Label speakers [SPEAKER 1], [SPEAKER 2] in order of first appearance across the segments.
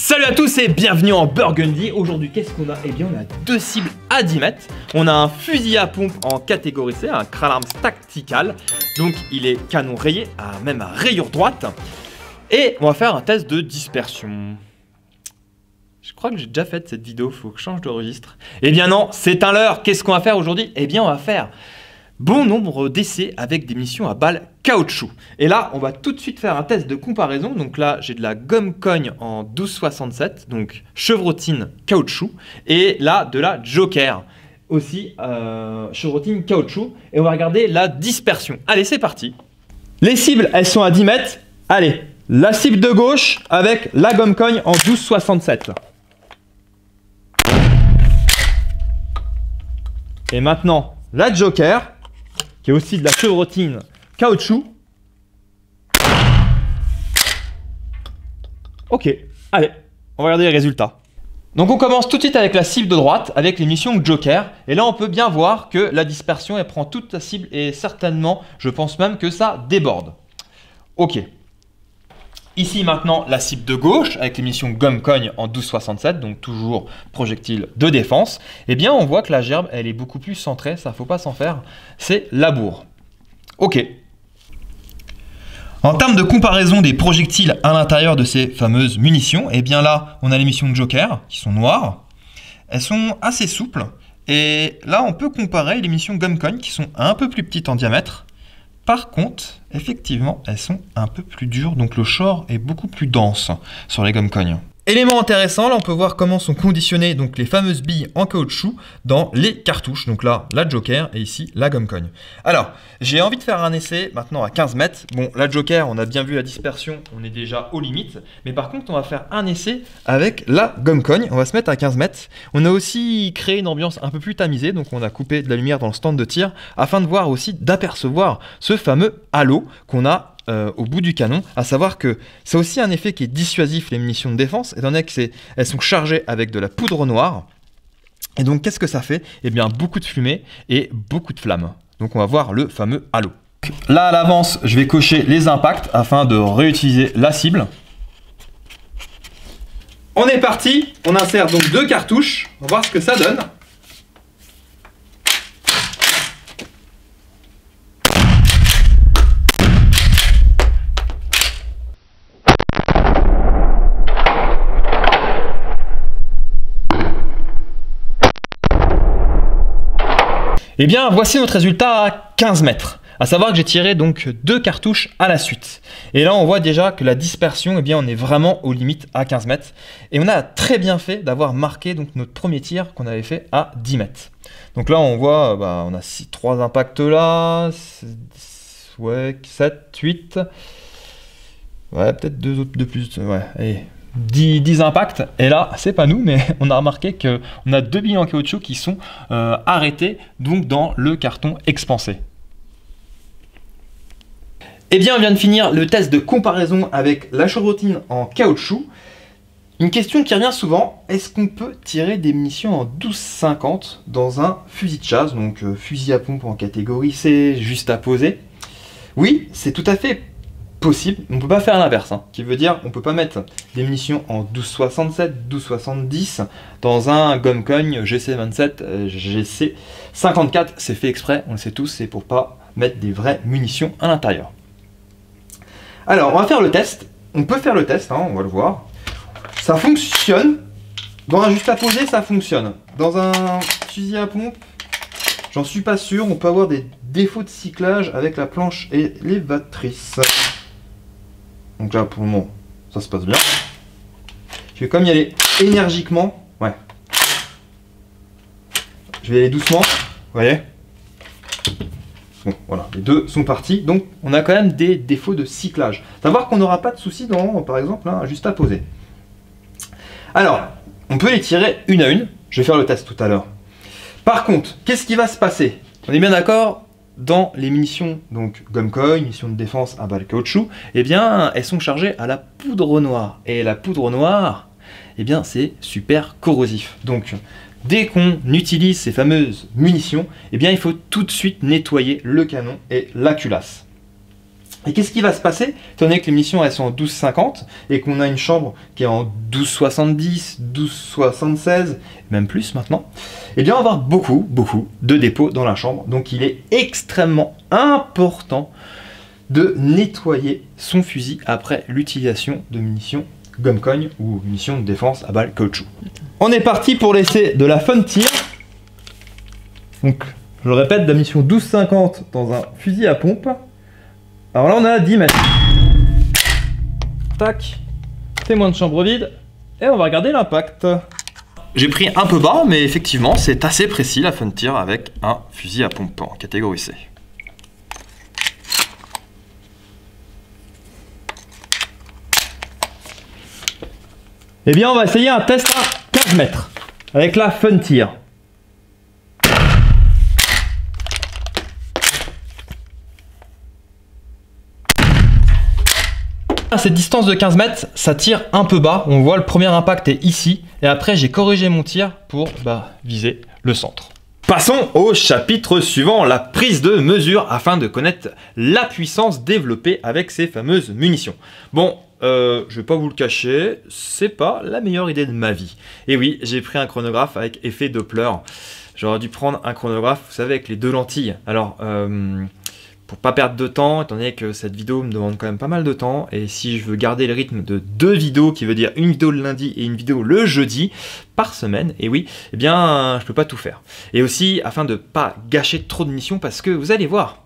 [SPEAKER 1] Salut à tous et bienvenue en Burgundy. Aujourd'hui, qu'est-ce qu'on a? Eh bien, on a deux cibles à 10 mètres. On a un fusil à pompe en catégorie C, un Krallarms Tactical. Donc, il est canon rayé, même à rayure droite. Et on va faire un test de dispersion. Je crois que j'ai déjà fait cette vidéo, faut que je change de registre. Eh bien non, c'est un leurre. Qu'est-ce qu'on va faire aujourd'hui? Eh bien, on va faire bon nombre d'essais avec des munitions à balles caoutchouc. Et là, on va tout de suite faire un test de comparaison. Donc là, j'ai de la gomme cogne en 12,67, donc chevrotine caoutchouc. Et là, de la Joker, aussi chevrotine caoutchouc. Et on va regarder la dispersion. Allez, c'est parti. Les cibles, elles sont à 10 mètres. Allez, la cible de gauche avec la gomme cogne en 12,67. Et maintenant, la Joker, qui est aussi de la chevrotine caoutchouc. Ok, allez, on va regarder les résultats. Donc on commence tout de suite avec la cible de droite, avec les munitions Joker. Et là, on peut bien voir que la dispersion, elle prend toute la cible et certainement, je pense même que ça déborde. Ok. Ici maintenant, la cible de gauche, avec les munitions gomme cogne en 12,67, donc toujours projectile de défense. Eh bien, on voit que la gerbe, elle est beaucoup plus centrée, ça faut pas s'en faire. C'est la bourre. Ok. En termes de comparaison des projectiles à l'intérieur de ces fameuses munitions, eh bien là, on a les munitions de Joker qui sont noires. Elles sont assez souples. Et là, on peut comparer les munitions gomme cogne qui sont un peu plus petites en diamètre. Par contre, effectivement, elles sont un peu plus dures, donc le short est beaucoup plus dense sur les gommes cognes. Élément intéressant, là on peut voir comment sont conditionnées donc les fameuses billes en caoutchouc dans les cartouches. Donc là, la Joker et ici la gomme cogne. Alors, j'ai envie de faire un essai maintenant à 15 mètres. Bon, la Joker, on a bien vu la dispersion, on est déjà aux limites. Mais par contre, on va faire un essai avec la gomme cogne. On va se mettre à 15 mètres. On a aussi créé une ambiance un peu plus tamisée. Donc on a coupé de la lumière dans le stand de tir afin de voir aussi, d'apercevoir ce fameux halo qu'on a au bout du canon, à savoir que c'est aussi un effet qui est dissuasif, les munitions de défense, étant donné qu'elles sont chargées avec de la poudre noire. Et donc qu'est-ce que ça fait? Eh bien beaucoup de fumée et beaucoup de flammes. Donc on va voir le fameux halo. Là à l'avance, je vais cocher les impacts afin de réutiliser la cible. On est parti, on insère donc deux cartouches, on va voir ce que ça donne. Eh bien, voici notre résultat à 15 mètres. À savoir que j'ai tiré donc deux cartouches à la suite. Et là, on voit déjà que la dispersion, eh bien, on est vraiment aux limites à 15 mètres. Et on a très bien fait d'avoir marqué donc notre premier tir qu'on avait fait à 10 mètres. Donc là, on voit, on a 3 impacts là, 7, 8. Ouais, peut-être 2 autres de plus. Ouais, allez. 10 impacts, et là c'est pas nous, mais on a remarqué qu'on a 2 billes en caoutchouc qui sont arrêtées donc dans le carton expansé. Et bien on vient de finir le test de comparaison avec la chevrotine en caoutchouc. Une question qui revient souvent, est-ce qu'on peut tirer des munitions en 12,50 dans un fusil de chasse, donc fusil à pompe en catégorie C, juste à poser? Oui, c'est tout à fait possible, on ne peut pas faire l'inverse, qui veut dire on ne peut pas mettre des munitions en 12,67, 12,70 dans un gomme cogne GC27, GC54, c'est fait exprès, on le sait tous, c'est pour pas mettre des vraies munitions à l'intérieur. Alors on va faire le test, on peut faire le test, on va le voir. Ça fonctionne, dans un juste à poser ça fonctionne, dans un fusil à pompe, j'en suis pas sûr, on peut avoir des défauts de cyclage avec la planche élévatrice. Donc là, pour le moment, ça se passe bien. Je vais comme y aller énergiquement. Ouais. Je vais aller doucement. Vous voyez? Bon, voilà, les deux sont partis. Donc, on a quand même des défauts de cyclage. Savoir qu'on n'aura pas de soucis dans, par exemple, un juste à poser. Alors, on peut les tirer une à une. Je vais faire le test tout à l'heure. Par contre, qu'est-ce qui va se passer? On est bien d'accord? Dans les munitions, donc gomme cogne, munitions de défense à balles caoutchouc, eh bien, elles sont chargées à la poudre noire. Et la poudre noire, eh bien, c'est super corrosif. Donc, dès qu'on utilise ces fameuses munitions, eh bien, il faut tout de suite nettoyer le canon et la culasse. Et qu'est-ce qui va se passer, étant donné que les munitions elles sont en 12,50 et qu'on a une chambre qui est en 12,70, 12,76, même plus maintenant, eh bien on va avoir beaucoup de dépôts dans la chambre. Donc il est extrêmement important de nettoyer son fusil après l'utilisation de munitions Gumcoin ou munitions de défense à balles caoutchouc. On est parti pour l'essai de la Frontier. Donc je le répète, de la munition 12,50 dans un fusil à pompe. Alors là on a 10 mètres. Tac, témoin de chambre vide, et on va regarder l'impact. J'ai pris un peu bas, mais effectivement c'est assez précis la Frontier avec un fusil à pompe en catégorie C. Eh bien on va essayer un test à 15 mètres avec la Frontier. À cette distance de 15 mètres, ça tire un peu bas. On voit le premier impact est ici. Et après, j'ai corrigé mon tir pour viser le centre. Passons au chapitre suivant, la prise de mesure afin de connaître la puissance développée avec ces fameuses munitions. Bon, je vais pas vous le cacher, c'est pas la meilleure idée de ma vie. Et oui, j'ai pris un chronographe avec effet Doppler. J'aurais dû prendre un chronographe, vous savez, avec les deux lentilles. Alors, pour pas perdre de temps, étant donné que cette vidéo me demande quand même pas mal de temps, et si je veux garder le rythme de 2 vidéos, qui veut dire une vidéo le lundi et une vidéo le jeudi par semaine, et oui, eh bien je peux pas tout faire. Et aussi afin de pas gâcher trop de missions, parce que vous allez voir,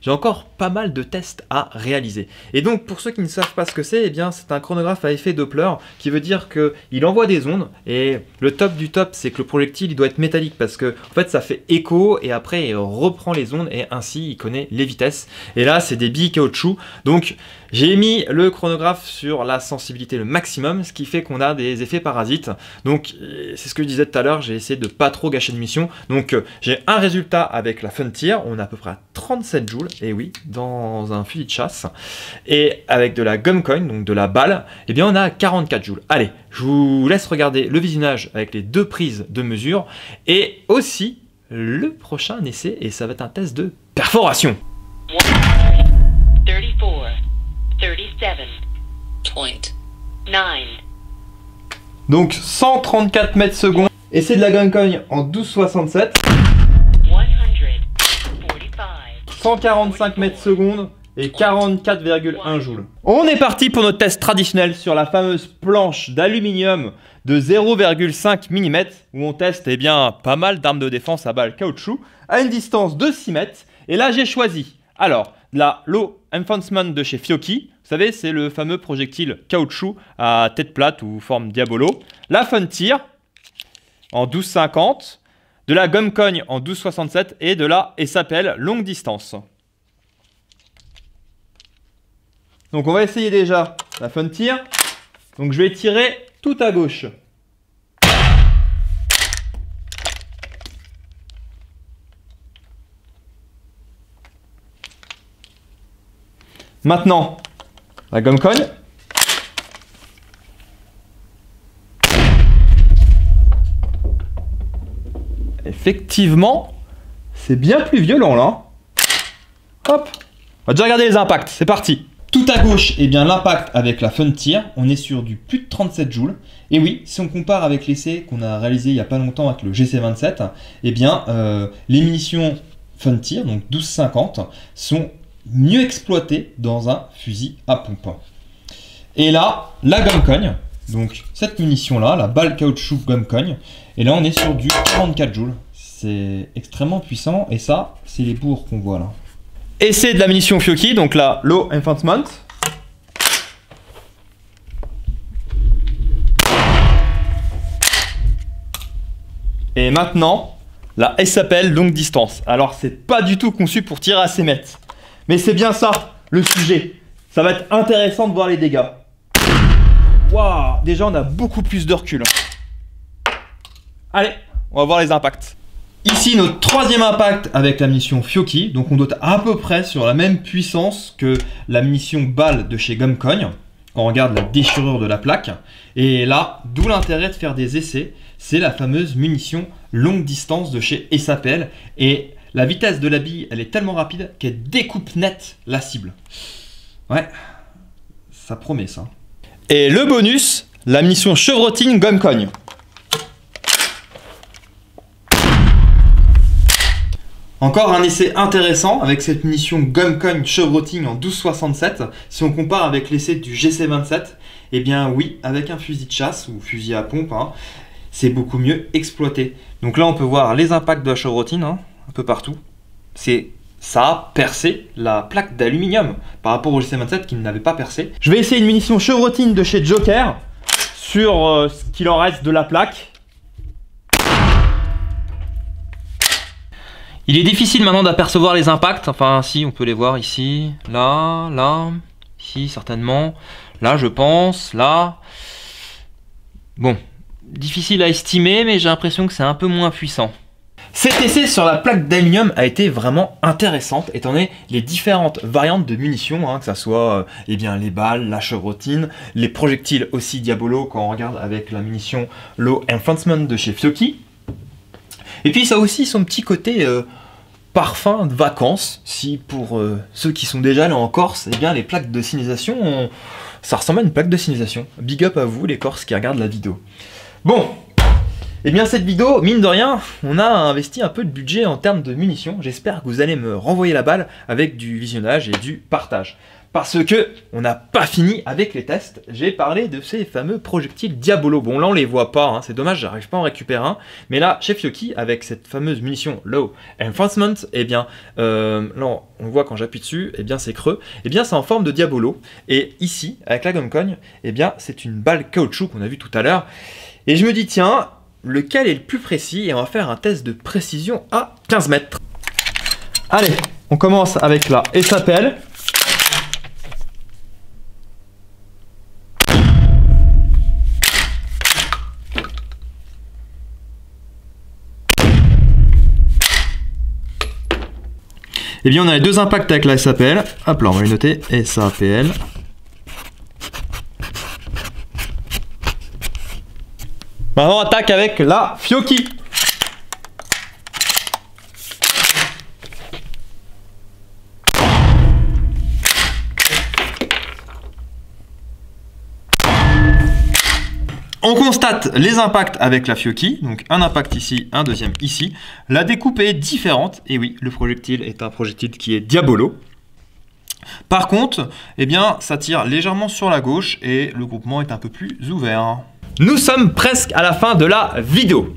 [SPEAKER 1] j'ai encore pas mal de tests à réaliser. Et donc pour ceux qui ne savent pas ce que c'est, eh bien c'est un chronographe à effet Doppler qui veut dire qu'il envoie des ondes, et le top du top c'est que le projectile il doit être métallique parce que en fait ça fait écho et après il reprend les ondes et ainsi il connaît les vitesses. Et là c'est des billes caoutchouc, donc j'ai mis le chronographe sur la sensibilité le maximum, ce qui fait qu'on a des effets parasites. Donc c'est ce que je disais tout à l'heure, j'ai essayé de pas trop gâcher de mission. Donc j'ai un résultat avec la Frontier, on est à peu près à 37 joules, et oui, dans un fusil de chasse. Et avec de la Gumcoin, donc de la balle, eh bien on a 44 joules. Allez, je vous laisse regarder le visionnage avec les deux prises de mesure et aussi le prochain essai, et ça va être un test de perforation.
[SPEAKER 2] 34, 37.9.
[SPEAKER 1] Donc 134 mètres secondes. Essai de la Gumcoin en 12,67. 145 mètres secondes et 44,1 joules. On est parti pour notre test traditionnel sur la fameuse planche d'aluminium de 0,5 mm où on teste pas mal d'armes de défense à balles caoutchouc à une distance de 6 mètres. Et là j'ai choisi la Law Enforcement de chez Fiocchi. Vous savez, c'est le fameux projectile caoutchouc à tête plate ou forme diabolo. La Frontier en 12,50. De la Gumcoin en 12,67 et de la SAPL longue distance. Donc on va essayer déjà la Frontier. Donc je vais tirer tout à gauche. Maintenant, la Gumcoin. Effectivement, c'est bien plus violent là. Hop, on va déjà regarder les impacts, c'est parti. Tout à gauche, l'impact avec la Frontier, on est sur du plus de 37 joules. Et oui, si on compare avec l'essai qu'on a réalisé il n'y a pas longtemps avec le GC27, les munitions Frontier, donc 12,50, sont mieux exploitées dans un fusil à pompe. Et là, la Gumcoin, donc cette munition-là, la balle caoutchouc Gumcoin, et là on est sur du 44 joules. C'est extrêmement puissant, et ça, c'est les bourres qu'on voit là. Essai de la munition Fiocchi, donc la Law Enforcement. Et maintenant, la SAPL longue distance. Alors c'est pas du tout conçu pour tirer à ces mètres. Mais c'est bien ça, le sujet. Ça va être intéressant de voir les dégâts. Waouh, déjà on a beaucoup plus de recul. Allez, on va voir les impacts. Ici, notre troisième impact avec la munition Fiocchi. Donc on doit être à peu près sur la même puissance que la munition balle de chez Gumcoin. Quand on regarde la déchirure de la plaque. Et là, d'où l'intérêt de faire des essais, c'est la fameuse munition longue distance de chez SAPL. Et la vitesse de la bille, elle est tellement rapide qu'elle découpe net la cible. Ouais, ça promet ça. Et le bonus, la munition chevrotine gomme cogne. Encore un essai intéressant avec cette munition gomme cogne chevrotine en 12,67. Si on compare avec l'essai du GC27, eh bien oui, avec un fusil de chasse ou fusil à pompe, hein, c'est beaucoup mieux exploité. Donc là on peut voir les impacts de la chevrotine, hein, un peu partout. Ça a percé la plaque d'aluminium par rapport au GC27 qui n'avait pas percé. Je vais essayer une munition chevrotine de chez Joker sur ce qu'il en reste de la plaque. Il est difficile maintenant d'apercevoir les impacts, enfin si on peut les voir ici, là, ici certainement, là je pense, là. Bon, difficile à estimer mais j'ai l'impression que c'est un peu moins puissant. Cet essai sur la plaque d'aluminium a été vraiment intéressante étant donné les différentes variantes de munitions, hein, que ce soit eh bien, les balles, la chevrotine, les projectiles aussi Diabolo quand on regarde avec la munition Law Enforcement de chez Fiocchi. Et puis ça a aussi son petit côté parfum de vacances, si pour ceux qui sont déjà allés en Corse, eh bien les plaques de signalisation, ça ressemble à une plaque de signalisation. Big up à vous les Corses qui regardent la vidéo. Bon, eh bien cette vidéo, mine de rien, on a investi un peu de budget en termes de munitions. J'espère que vous allez me renvoyer la balle avec du visionnage et du partage. Parce que on n'a pas fini avec les tests. J'ai parlé de ces fameux projectiles Diabolo. Bon là on les voit pas, hein. C'est dommage, j'arrive pas à en récupérer un. Mais là, chez Fiocchi, avec cette fameuse munition Law Enforcement, eh bien, là on voit quand j'appuie dessus, eh bien c'est creux. Eh bien c'est en forme de Diabolo. Et ici, avec la gomme cogne, eh bien c'est une balle caoutchouc qu'on a vu tout à l'heure. Et je me dis tiens, lequel est le plus précis? Et on va faire un test de précision à 15 mètres. Allez, on commence avec la SAPL. Eh bien, on a les deux impacts avec la SAPL. Hop là, on va les noter. SAPL. Maintenant, on attaque avec la Fiocchi. On constate les impacts avec la Fiocchi, donc un impact ici, un deuxième ici. La découpe est différente, et oui, le projectile est un projectile qui est Diabolo. Par contre, eh bien, ça tire légèrement sur la gauche et le groupement est un peu plus ouvert. Nous sommes presque à la fin de la vidéo.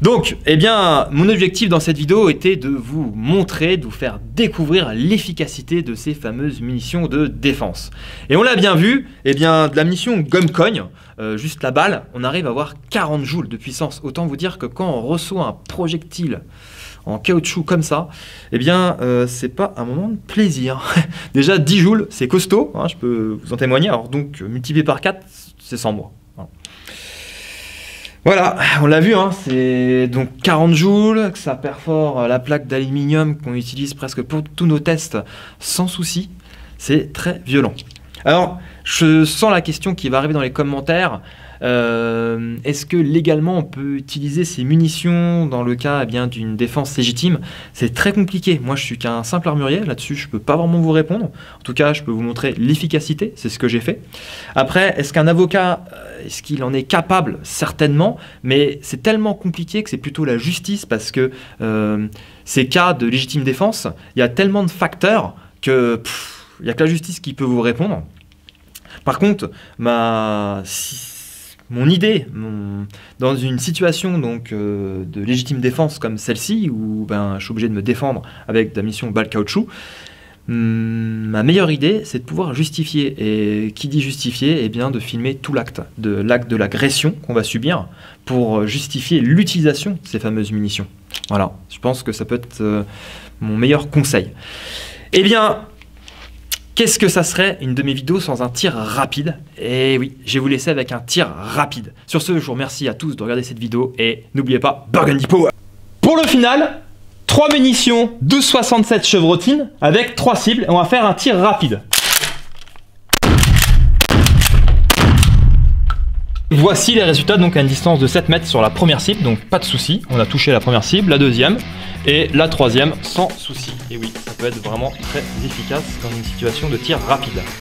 [SPEAKER 1] Donc, eh bien, mon objectif dans cette vidéo était de vous montrer, de vous faire découvrir l'efficacité de ces fameuses munitions de défense. Et on l'a bien vu, eh bien, de la munition gomme cogne, juste la balle, on arrive à avoir 40 joules de puissance. Autant vous dire que quand on reçoit un projectile en caoutchouc comme ça, eh bien, c'est pas un moment de plaisir. Déjà, 10 joules, c'est costaud, hein, je peux vous en témoigner. Alors donc, multiplié par 4, c'est 100 mois. Voilà, on l'a vu, hein, c'est donc 40 joules, que ça perfore la plaque d'aluminium qu'on utilise presque pour tous nos tests sans souci. C'est très violent. Alors, je sens la question qui va arriver dans les commentaires. Est-ce que légalement on peut utiliser ces munitions dans le cas d'une défense légitime? C'est très compliqué. Moi je suis qu'un simple armurier, là-dessus je peux pas vraiment vous répondre. En tout cas je peux vous montrer l'efficacité, c'est ce que j'ai fait. Après, est-ce qu'un avocat, est-ce qu'il en est capable? Certainement, mais c'est tellement compliqué que c'est plutôt la justice, parce que ces cas de légitime défense, il y a tellement de facteurs que il n'y a que la justice qui peut vous répondre. Par contre, mon idée, dans une situation donc, de légitime défense comme celle-ci, où je suis obligé de me défendre avec de la munition balle caoutchouc, ma meilleure idée, c'est de pouvoir justifier. Et qui dit justifier, eh bien de filmer tout l'acte de l'agression qu'on va subir pour justifier l'utilisation de ces fameuses munitions. Voilà, je pense que ça peut être mon meilleur conseil. Eh bien, qu'est-ce que ça serait une de mes vidéos sans un tir rapide? Et oui, je vais vous laisser avec un tir rapide. Sur ce, je vous remercie à tous de regarder cette vidéo et n'oubliez pas, Burgundy Power. Pour le final, 3 munitions 12,67 chevrotine avec 3 cibles. On va faire un tir rapide. Voici les résultats, donc à une distance de 7 mètres sur la première cible, donc pas de souci. On a touché la première cible, la deuxième et la troisième sans souci. Et oui, ça peut être vraiment très efficace dans une situation de tir rapide.